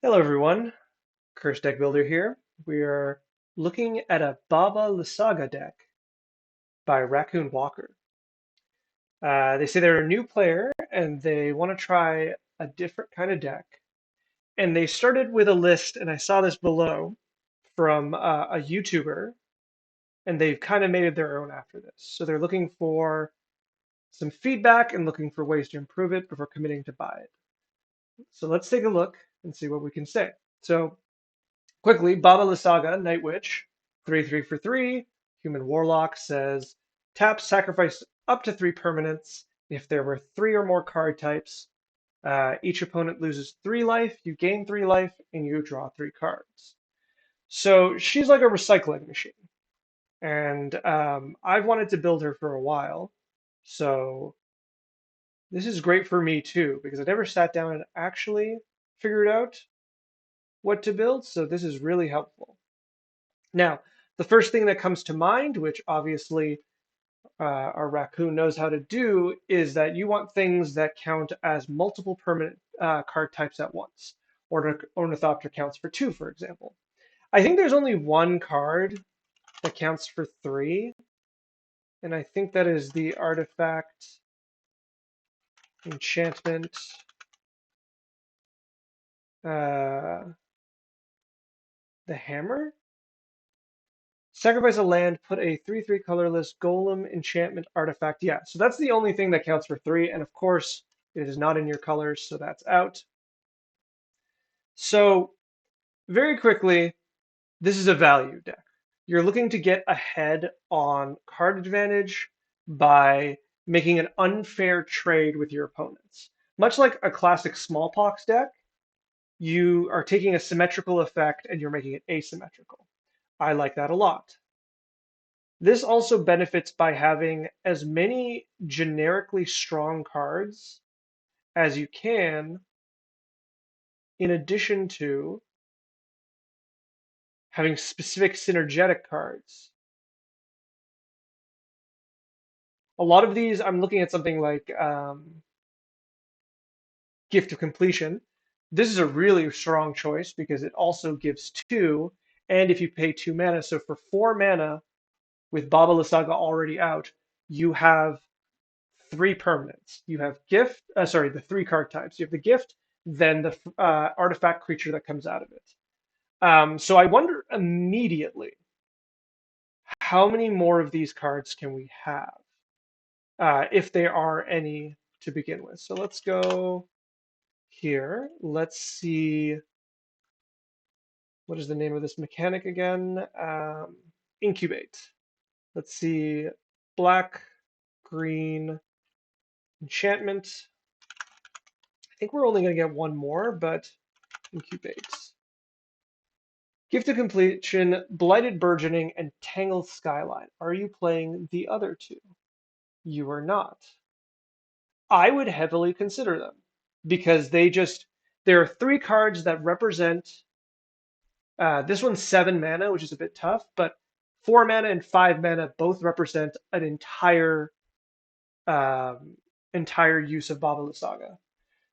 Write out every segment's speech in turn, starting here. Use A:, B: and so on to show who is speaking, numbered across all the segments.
A: Hello everyone, Curse Deck Builder here. We are looking at a Baba Lysaga deck by Raccoon Walker. They say they're a new player and they want to try a different kind of deck. And they started with a list, and I saw this below from a YouTuber, and they've kind of made it their own after this. So they're looking for some feedback and looking for ways to improve it before committing to buy it. So let's take a look and see what we can say. So quickly, Baba Lysaga, Night Witch, 3/3 for 3. Human Warlock says tap, sacrifice up to 3 permanents. If there were 3 or more card types, each opponent loses 3 life, you gain 3 life, and you draw 3 cards. So she's like a recycling machine. And I've wanted to build her for a while. So this is great for me too, because I never sat down and actually figured out what to build. So this is really helpful. Now, the first thing that comes to mind, which obviously our raccoon knows how to do, is that you want things that count as multiple permanent card types at once. Ornithopter counts for 2, for example. I think there's only one card that counts for 3, and I think that is the artifact enchantment. Uh, the hammer? Sacrifice a land, put a 3/3 colorless golem enchantment artifact. Yeah, so that's the only thing that counts for 3. And of course, it is not in your colors, so that's out. So, very quickly, this is a value deck. You're looking to get ahead on card advantage by making an unfair trade with your opponents. Much like a classic smallpox deck, you are taking a symmetrical effect and you're making it asymmetrical. I like that a lot. This also benefits by having as many generically strong cards as you can, in addition to having specific synergetic cards. A lot of these, I'm looking at something like Gift of Completion. This is a really strong choice because it also gives 2, and if you pay 2 mana, so for 4 mana with Baba Lysaga already out, you have 3 permanents. You have the 3 card types. You have the gift, then the artifact creature that comes out of it. So I wonder immediately, how many more of these cards can we have, if there are any to begin with? So let's go here. Let's see, what is the name of this mechanic again? Incubate. Let's see, black, green, enchantment. I think we're only going to get one more, but incubate. Gift of Completion, Blighted Burgeoning, and Tangled Skyline. Are you playing the other 2? You are not. I would heavily consider them because there are 3 cards that represent, this one's 7 mana, which is a bit tough, but 4 mana and 5 mana both represent an um, entire use of Baba Lysaga.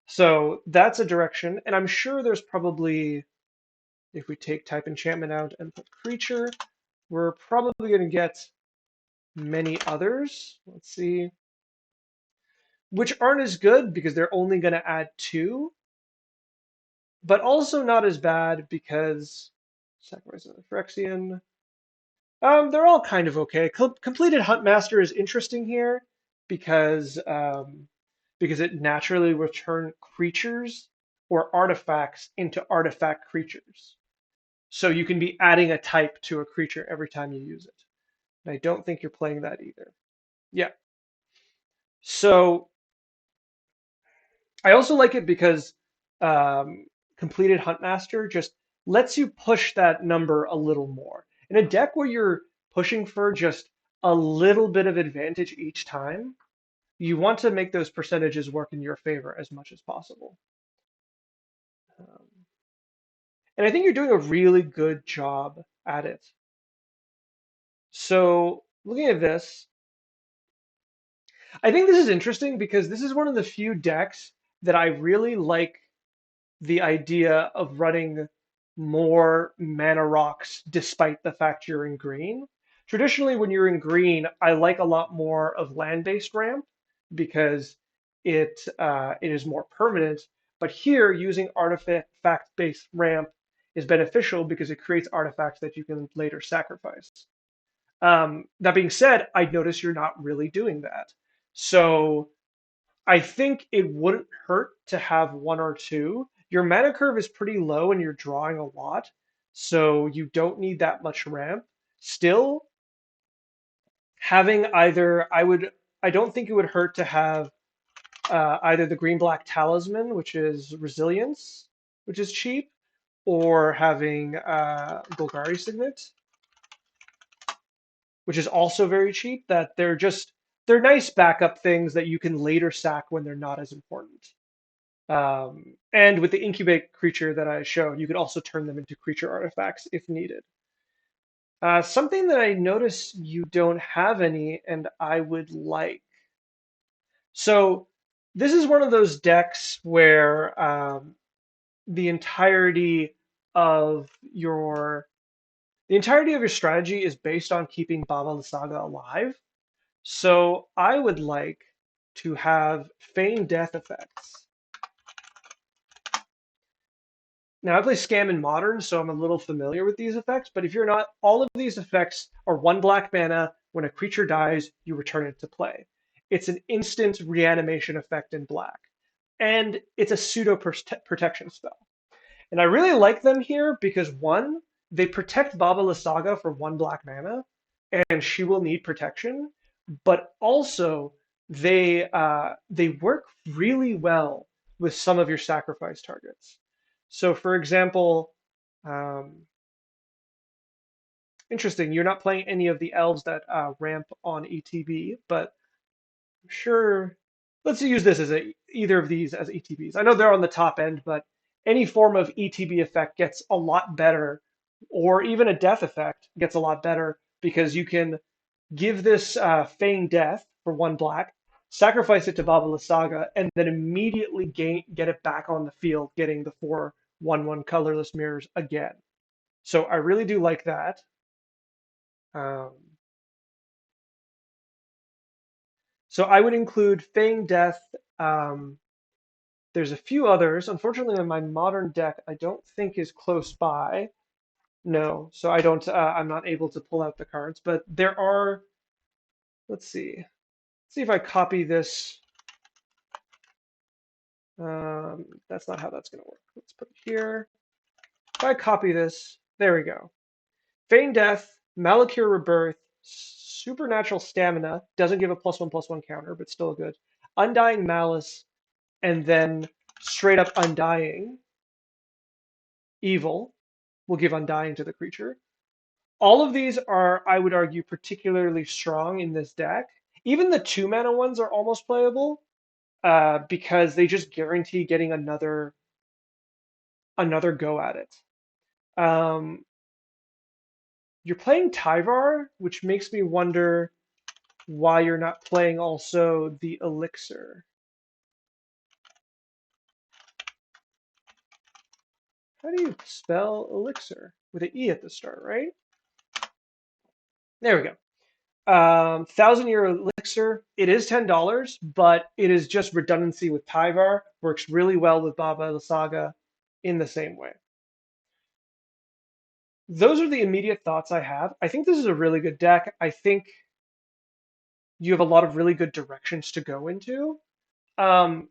A: So that's a direction, and I'm sure there's probably, if we take type enchantment out and put creature, we're probably going to get many others. Let's see. Which aren't as good because they're only going to add 2, but also not as bad because Sacrifice of the Phyrexian. They're all kind of okay. Completed Huntmaster is interesting here because because it naturally return creatures or artifacts into artifact creatures. So you can be adding a type to a creature every time you use it. And I don't think you're playing that either. Yeah. So I also like it because um, completed Huntmaster just lets you push that number a little more. In a deck where you're pushing for just a little bit of advantage each time, you want to make those percentages work in your favor as much as possible. Um, and I think you're doing a really good job at it. So looking at this, I think this is interesting because this is one of the few decks that I really like the idea of running more mana rocks despite the fact you're in green. Traditionally, when you're in green, I like a lot more of land-based ramp because it is more permanent. But here, using artifact-based ramp is beneficial because it creates artifacts that you can later sacrifice. That being said, I notice you're not really doing that. So I think it wouldn't hurt to have one or two. Your mana curve is pretty low and you're drawing a lot, so you don't need that much ramp. Still, having either, I don't think it would hurt to have either the green black talisman, which is resilience, which is cheap, or having Golgari Signet, which is also very cheap. That they're nice backup things that you can later sack when they're not as important. And with the incubate creature that I showed, you could also turn them into creature artifacts if needed. Something that I notice you don't have any, and I would like. So this is one of those decks where the entirety of your the entirety of your strategy is based on keeping Baba Lysaga alive. So I would like to have Feign Death effects. Now I play Scam in Modern, so I'm a little familiar with these effects, but if you're not, all of these effects are one black mana. When a creature dies, you return it to play. It's an instant reanimation effect in black. And it's a pseudo protection spell. And I really like them here because one, they protect Baba Lysaga for one black mana, and she will need protection. But also, they work really well with some of your sacrifice targets. So, for example, um, interesting, you're not playing any of the elves that ramp on ETB, but I'm sure. Let's use this as either of these as ETBs. I know they're on the top end, but any form of ETB effect gets a lot better, or even a death effect gets a lot better because you can give this Feign Death for one black, sacrifice it to Baba Lysaga, and then immediately get it back on the field, getting the 4/1/1 colorless mirrors again. So I really do like that. Um, so I would include Feign Death. Um, there's a few others. Unfortunately, in my modern deck, I don't think is close by. No, so I don't. I'm not able to pull out the cards, but there are. Let's see. Let's see if I copy this. That's not how that's going to work. Let's put it here. If I copy this, there we go. Feign Death, Malakir Rebirth, Supernatural Stamina, doesn't give a +1/+1 counter, but still good. Undying Malice, and then straight up Undying. Evil will give Undying to the creature. All of these are, I would argue, particularly strong in this deck. Even the 2 mana ones are almost playable because they just guarantee getting another go at it. Um, you're playing Tyvar, which makes me wonder why you're not playing also the Elixir. How do you spell Elixir? With an E at the start, right? There we go. 1,000-year elixir. It is $10, but it is just redundancy with Tyvar. Works really well with Baba Lysaga in the same way. Those are the immediate thoughts I have. I think this is a really good deck. I think you have a lot of really good directions to go into. Um,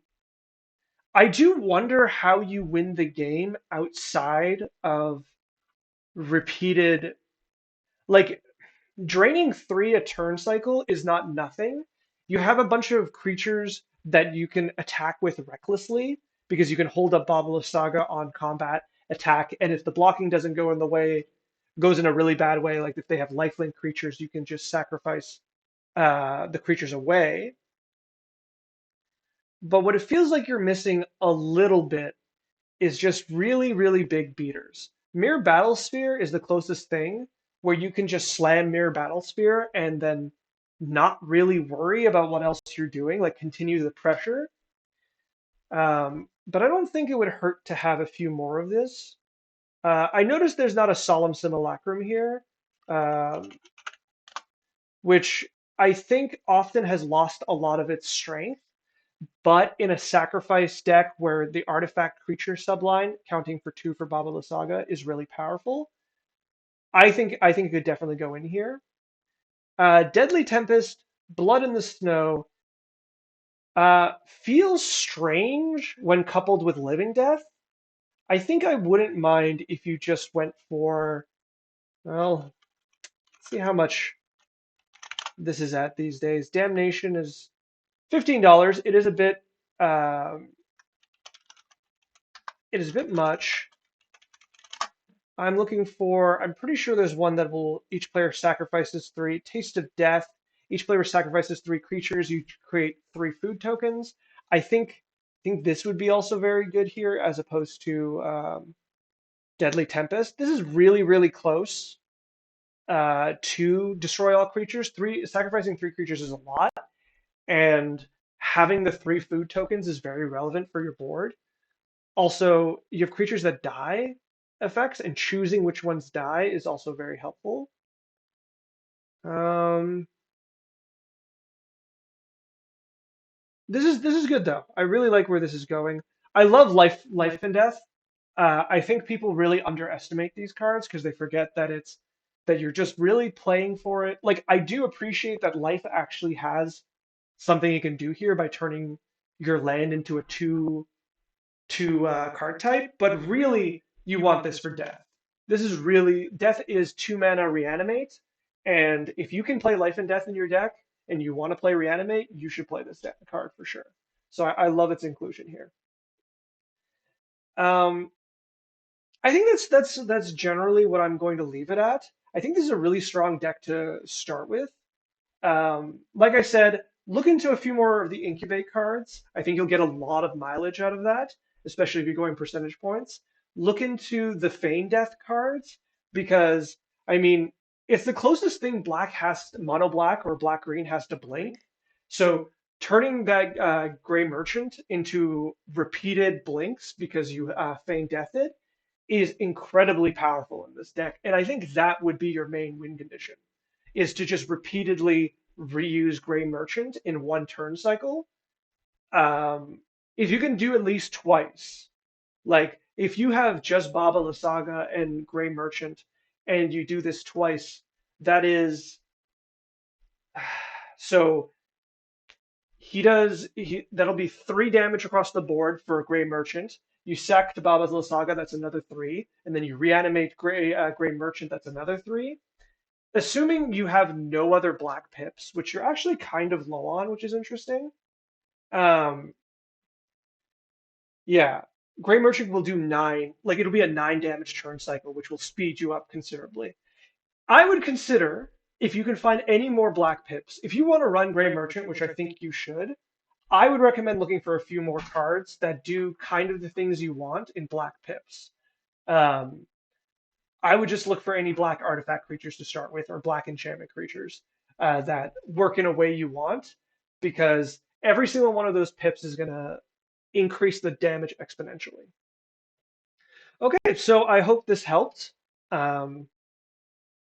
A: I do wonder how you win the game outside of repeated, like draining 3 a turn cycle is not nothing. You have a bunch of creatures that you can attack with recklessly because you can hold up Baba Saga on combat attack, and if the blocking doesn't go in the way, goes in a really bad way, like if they have lifelink creatures, you can just sacrifice the creatures away. But what it feels like you're missing a little bit is just really, really big beaters. Mirror Battlesphere is the closest thing where you can just slam Mirror Battlesphere and then not really worry about what else you're doing, like continue the pressure. But I don't think it would hurt to have a few more of this. I noticed there's not a Solemn Simulacrum here, um, which I think often has lost a lot of its strength. But in a sacrifice deck where the artifact creature subline, counting for 2 for Baba Lysaga, is really powerful, I think it could definitely go in here. Deadly Tempest, Blood in the Snow, feels strange when coupled with Living Death. I think I wouldn't mind if you just went for, well, let's see how much this is at these days. Damnation is $15. Um, it is a bit much. I'm pretty sure there's one that will, each player sacrifices 3. Taste of Death, each player sacrifices 3 creatures, you create 3 food tokens. I think this would be also very good here as opposed to Deadly Tempest. This is really, really close to destroy all creatures. Sacrificing 3 creatures is a lot, and having the 3 food tokens is very relevant for your board. Also, you have creatures that die effects, and choosing which ones die is also very helpful. Um, this is good though. I really like where this is going. I love life and death. I think people really underestimate these cards because they forget that you're just really playing for it. Like I do appreciate that life actually has something you can do here by turning your land into a two card type, but really you want this for death. This is really death is 2 mana reanimate, and if you can play life and death in your deck and you want to play reanimate, you should play this card for sure. So I love its inclusion here. Um, I think that's generally what I'm going to leave it at. I think this is a really strong deck to start with. Like I said, look into a few more of the incubate cards. I think you'll get a lot of mileage out of that, especially if you're going percentage points. Look into the Feign Death cards because I mean it's the closest thing black has mono black or black green has to blink. So turning that gray merchant into repeated blinks because you Feign Death it is incredibly powerful in this deck, and I think that would be your main win condition is to just repeatedly reuse Gray Merchant in one turn cycle. Um, if you can do at least twice, like if you have just Baba Lysaga and Gray Merchant, and you do this twice, that is so that'll be 3 damage across the board for a Gray Merchant. You sacked Baba's Lysaga, that's another 3, and then you reanimate Gray Merchant, that's another 3. Assuming you have no other black pips, which you're actually kind of low on, which is interesting. Um, yeah, Gray Merchant will do 9, like it'll be a 9 damage turn cycle, which will speed you up considerably. I would consider if you can find any more black pips, if you want to run Gray Merchant, which I think you should, I would recommend looking for a few more cards that do kind of the things you want in black pips. Um, I would just look for any black artifact creatures to start with, or black enchantment creatures that work in a way you want, because every single one of those pips is going to increase the damage exponentially. Okay, so I hope this helped. Um,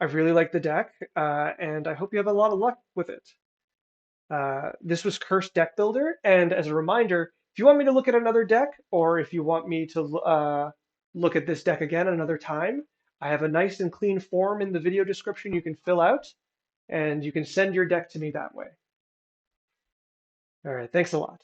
A: I really like the deck, and I hope you have a lot of luck with it. This was Cursed Deck Builder, and as a reminder, if you want me to look at another deck, or if you want me to look at this deck again another time, I have a nice and clean form in the video description you can fill out, and you can send your deck to me that way. All right, thanks a lot.